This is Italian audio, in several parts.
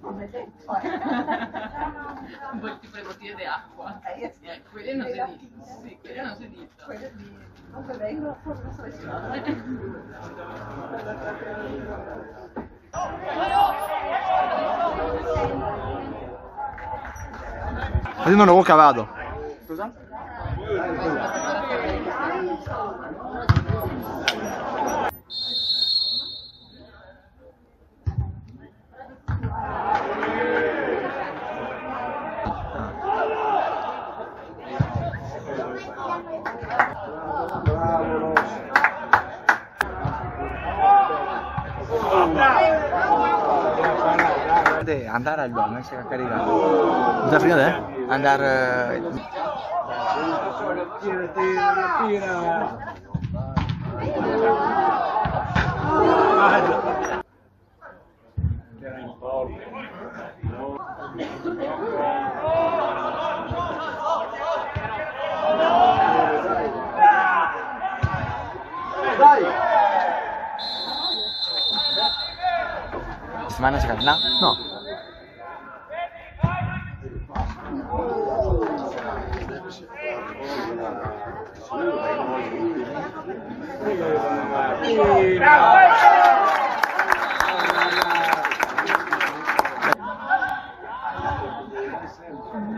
come detto. Un po' tipo le bottiglie di acqua. Quelle non si dicono. Sì, quelle non si dicono. Quelle di... Comunque vengono proprio selezionate. Io non ho cavato. Scusa? Andare al Duomo, si è caricato. Cosa prima te? Andare... Tira. Dai! Settimana si cammina? No.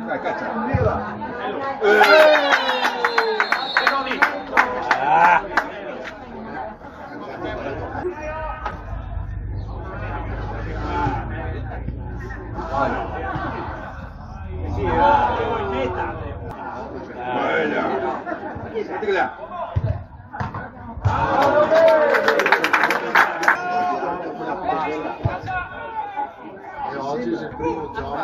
Dai, caccia. Oggi è il primo gioco.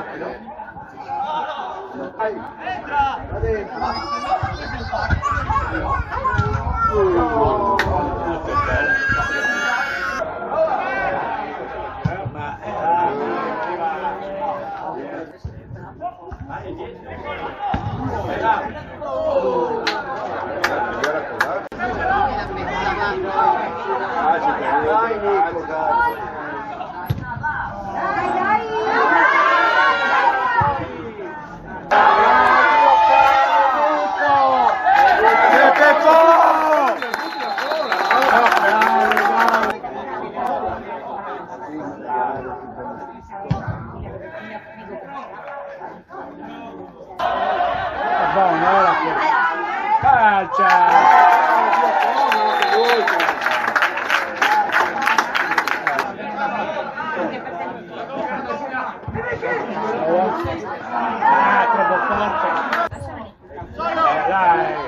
Troppo forte. Dai.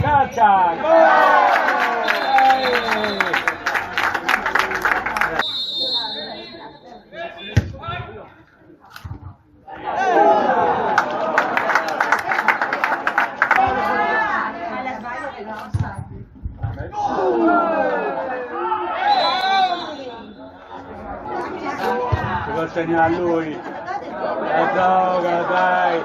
Caccia! Lo segna a lui. Gioca, dai.